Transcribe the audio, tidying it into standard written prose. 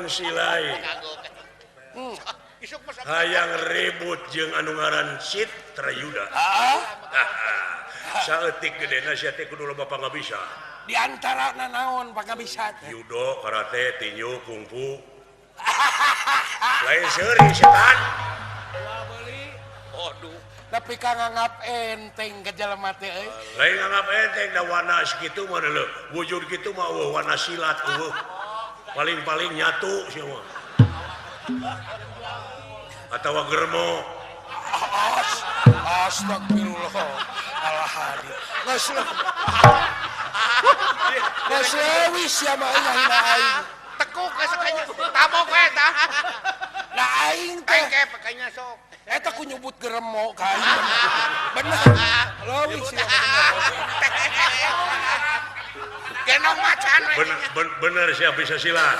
silai hayang ribut jeung anu ngaran Citrayuda. Saeutik gedena sia teh kudu loba pangabisa. Di antara naon pangabisa teh? Judo, karate, tinju, kungfu. Lain seuri setan. Aduh. Tapi nganggap enteng ke jelema teh euy. Lain nganggap enteng da warna sakitu mah leuh. Wujud kitu mah warna silat eueuh. Paling-paling nyatu sia mah. Atawa germo. Astagfirullah. Alahadi. Geus leuwis ya mah hina aing. Tekuk ke sakanya. Tabok we tah. Lah aing teh Engke pakainya sok. eta ku nyebut geremo ka aing. Bener. Leuwis ya. Genong macan we. Bener sia bisa silat.